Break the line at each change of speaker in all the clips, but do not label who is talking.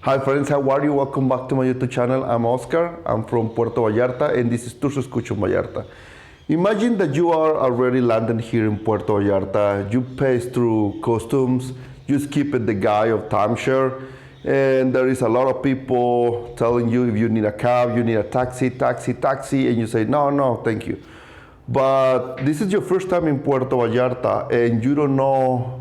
Hi friends, how are you? Welcome back to my YouTube channel. I'm Oscar. I'm from Puerto Vallarta and this is Excursions Vallarta. Imagine that you are already landed here in Puerto Vallarta. You pass through customs, you skip the guy of timeshare, and there is a lot of people telling you if you need a cab, you need a taxi, and you say, no, thank you. But this is your first time in Puerto Vallarta and you don't know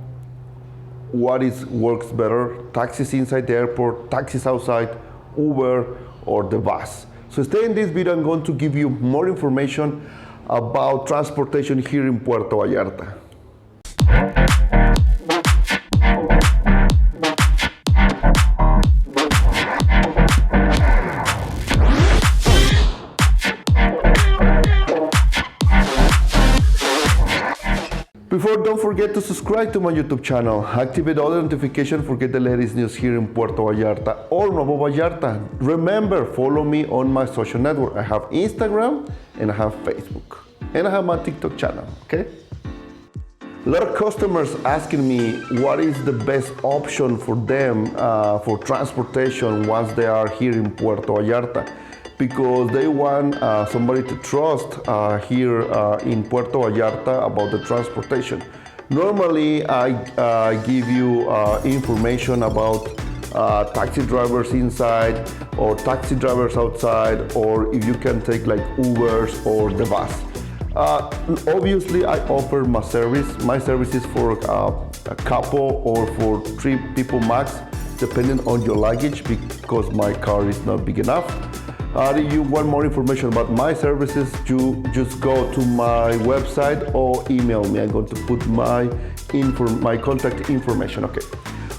what works better, taxis inside the airport, taxis outside, Uber, or the bus. So stay in this video, I'm going to give you more information about transportation here in Puerto Vallarta. Before, don't forget to subscribe to my YouTube channel, activate all the notifications for get the latest news here in Puerto Vallarta or Nuevo Vallarta. Remember, follow me on my social network. I have Instagram and I have Facebook and I have my TikTok channel, okay? A lot of customers asking me what is the best option for them for transportation once they are here in Puerto Vallarta, because they want somebody to trust here in Puerto Vallarta about the transportation. Normally, I give you information about taxi drivers inside or taxi drivers outside, or if you can take like Ubers or the bus. Obviously, I offer my service. My service is for a couple or for 3 people max, depending on your luggage, because my car is not big enough. If you want more information about my services, you just go to my website or email me. I'm going to put my contact information, okay?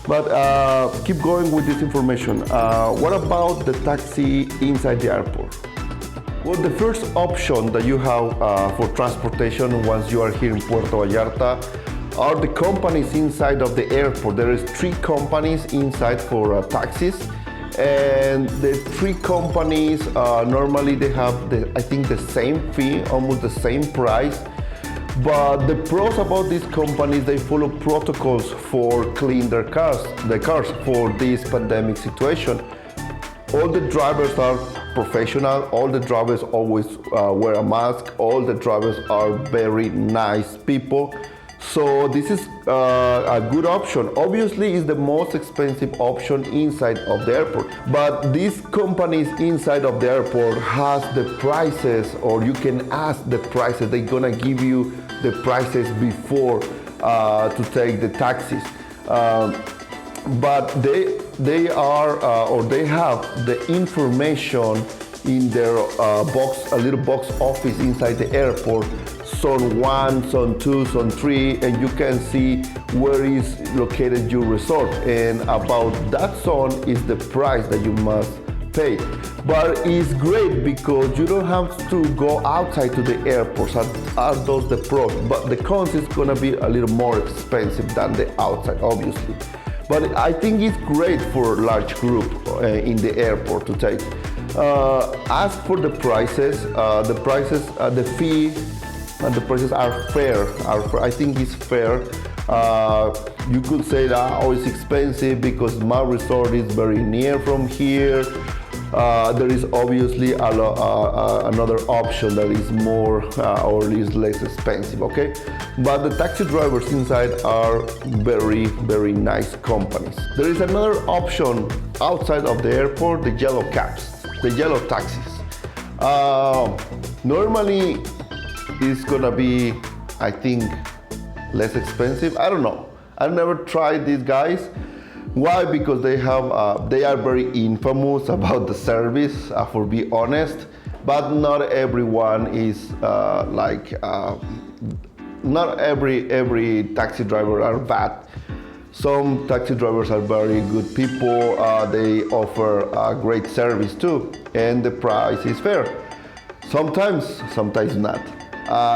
But keep going with this information. What about the taxi inside the airport? Well, the first option that you have for transportation once you are here in Puerto Vallarta are the companies inside of the airport. There is 3 companies inside for taxis. And the 3 companies, normally they have, I think, the same fee, almost the same price. But the pros about these companies, they follow protocols for clean the cars for this pandemic situation. All the drivers are professional, all the drivers always wear a mask, all the drivers are very nice people. So this is a good option. Obviously, it's the most expensive option inside of the airport. But these companies inside of the airport has the prices, or you can ask the prices. They're gonna give you the prices before to take the taxis. But they have the information in their box, a little box office inside the airport. Zone 1, Zone 2, Zone 3, and you can see where is located your resort. And about that zone is the price that you must pay. But it's great because you don't have to go outside to the airports, as those the pros. But the cons is gonna be a little more expensive than the outside, obviously. But I think it's great for a large group in the airport to take. Ask for the prices. The fee. And the prices are fair. I think it's fair. You could say that, it's expensive because my resort is very near from here. There is obviously another option that is more or is less expensive, okay? But the taxi drivers inside are very, very nice companies. There is another option outside of the airport, the yellow cabs, the yellow taxis. Normally, it's gonna be, I think, less expensive. I don't know. I've never tried these guys. Why? Because they are very infamous about the service, for be honest. But not everyone is not every taxi driver are bad. Some taxi drivers are very good people. They offer great service too, and the price is fair. Sometimes not.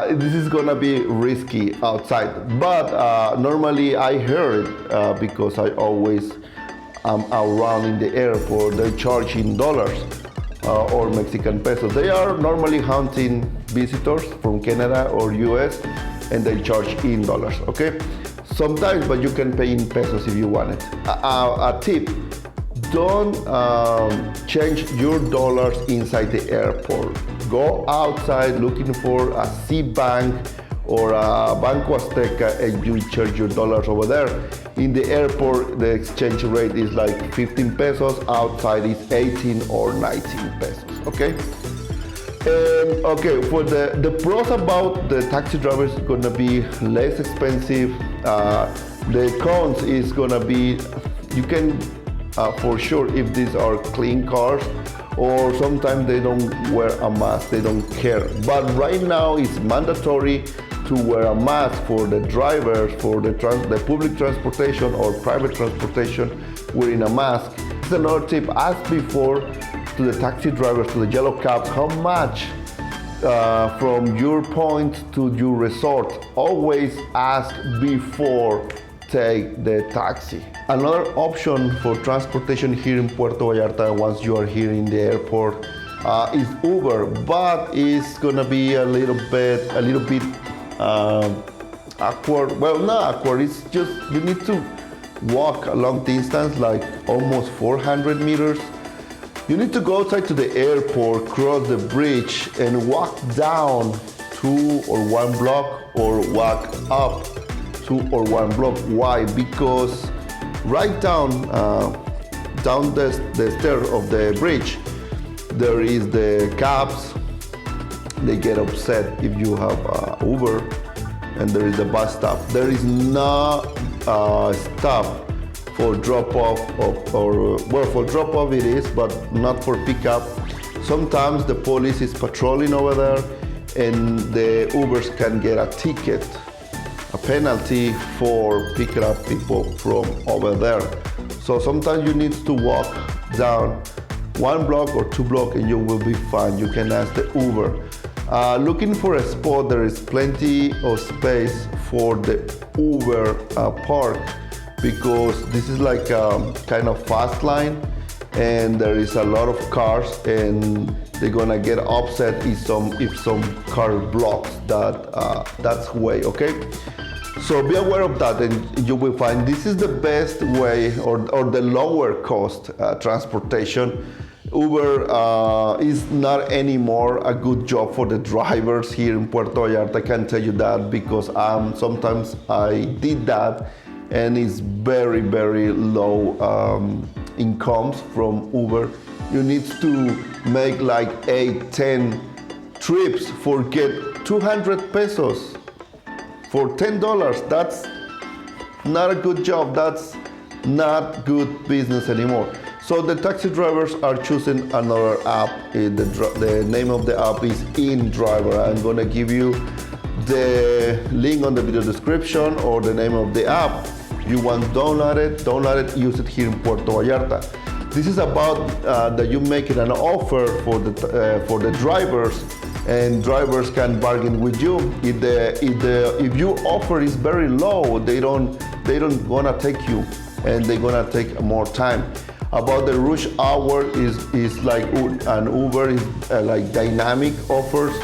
This is gonna be risky outside, but normally I heard because I always am around in the airport. They charge in dollars or Mexican pesos. They are normally hunting visitors from Canada or US, and they charge in dollars. Okay, sometimes, but you can pay in pesos if you want it. A tip: don't change your dollars inside the airport. Go outside looking for a C-Bank or a Banco Azteca and you charge your dollars over there. In the airport, the exchange rate is like 15 pesos. Outside is 18 or 19 pesos, okay? Okay, for the pros about the taxi drivers is gonna be less expensive. The cons is gonna be, you can, for sure, if these are clean cars, or sometimes they don't wear a mask, they don't care. But right now it's mandatory to wear a mask for the drivers, for the public transportation or private transportation, wearing a mask. It's another tip, ask before to the taxi drivers, to the yellow cabs, how much from your point to your resort. Always ask before take the taxi. Another option for transportation here in Puerto Vallarta once you are here in the airport is Uber, but it's gonna be a little bit awkward. Well, not awkward, it's just you need to walk a long distance, like almost 400 meters. You need to go outside to the airport, cross the bridge, and walk down 2 or 1 block, or walk up 2 or 1 block. Why? Because right down the stairs of the bridge, there is the cabs. They get upset if you have Uber, and there is the bus stop. There is no stop for drop off, for drop off it is, but not for pickup. Sometimes the police is patrolling over there, and the Ubers can get a ticket, a penalty for picking up people from over there. So sometimes you need to walk down 1 block or 2 blocks and you will be fine. You can ask the Uber. Looking for a spot, there is plenty of space for the Uber park, because this is like a kind of fast line and there is a lot of cars, and they're gonna get upset if some car blocks that's way, okay? So be aware of that, and you will find this is the best way, or the lower cost transportation. Uber is not anymore a good job for the drivers here in Puerto Vallarta. I can tell you that because sometimes I did that, and it's very, very low incomes from Uber. You need to make like 8-10 trips for get 200 pesos for $10. That's not a good job. That's not good business anymore. So the taxi drivers are choosing another app. The name of the app is Indriver. I'm gonna give you the link on the video description, or the name of the app. You want to download it, use it here in Puerto Vallarta. This is about that you make it an offer for the drivers, and drivers can bargain with you. If your offer is very low, they don't gonna take you, and they're gonna take more time. About the rush hour is like an Uber is like dynamic offers,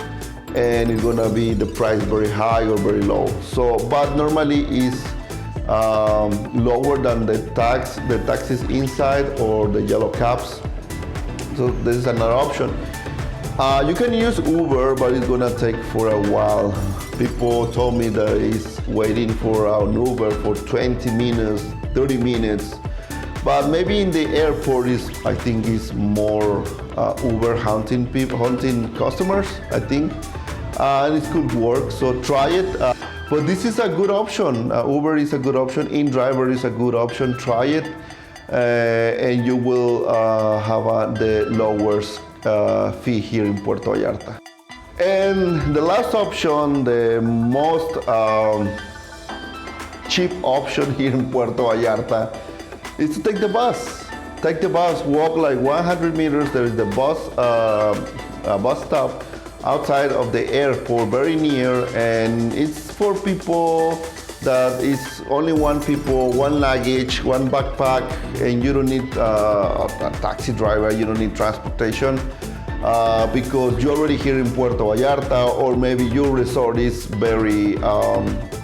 and it's gonna be the price very high or very low. So, but normally is lower than the taxis inside or the yellow cabs. So this is another option. You can use Uber, but it's gonna take for a while. People told me that it's waiting for an Uber for 20 minutes, 30 minutes. But maybe in the airport I think is more Uber hunting customers, I think. And it could work, so try it. But this is a good option. Uber is a good option. Indriver is a good option. Try it, and you will have the lowest fee here in Puerto Vallarta. And the last option, the most cheap option here in Puerto Vallarta, is to take the bus. Take the bus, walk like 100 meters. There is the bus stop outside of the airport, very near, and it's for people that is only one luggage, one backpack, and you don't need a taxi driver, you don't need transportation, because you're already here in Puerto Vallarta, or maybe your resort is very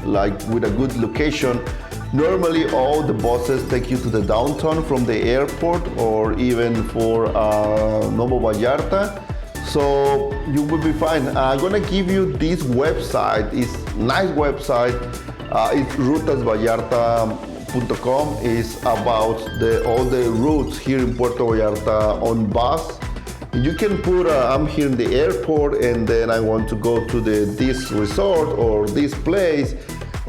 like with a good location. Normally all the buses take you to the downtown from the airport or even for Nuevo Vallarta. So you will be fine. I'm gonna give you this website. It's a nice website. It's rutasvallarta.com. It's about all the routes here in Puerto Vallarta on bus. You can put I'm here in the airport and then I want to go to this resort or this place,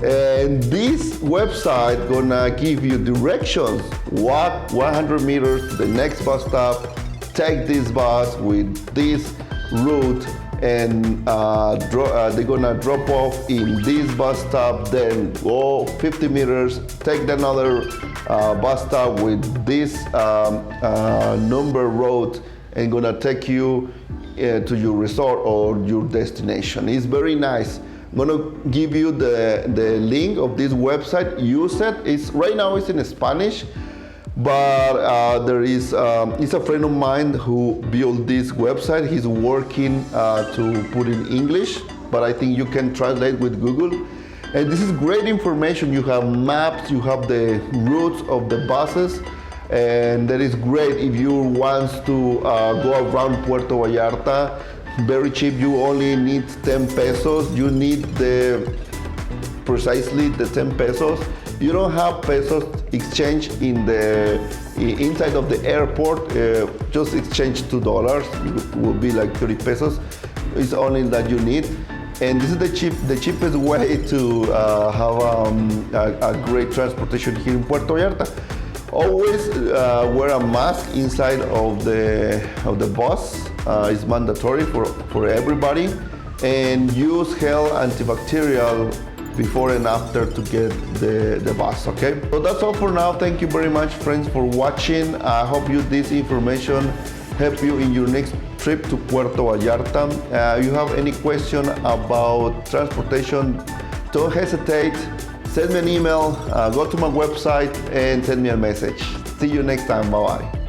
and this website gonna give you directions. Walk 100 meters to the next bus stop, take this bus with this route, and they're gonna drop off in this bus stop, then go 50 meters, take another bus stop with this number road, and gonna take you to your resort or your destination. It's very nice. I'm gonna give you the link of this website. Use it. Right now it's in Spanish, but there is it's a friend of mine who built this website. He's working to put in English, but I think you can translate with Google. And this is great information. You have maps, you have the routes of the buses, and that is great if you want to go around Puerto Vallarta. Very cheap. You only need 10 pesos. You need precisely the 10 pesos. You don't have pesos exchange in the inside of the airport. Just exchange $2. It will be like 30 pesos. It's only that you need. And this is the cheapest way to have a great transportation here in Puerto Vallarta. Always wear a mask inside of the bus. It's mandatory for everybody. And use gel antibacterial before and after to get the bus, okay? So that's all for now. Thank you very much, friends, for watching. I hope this information help you in your next trip to Puerto Vallarta. If you have any question about transportation, don't hesitate. Send me an email, go to my website and send me a message. See you next time. Bye-bye.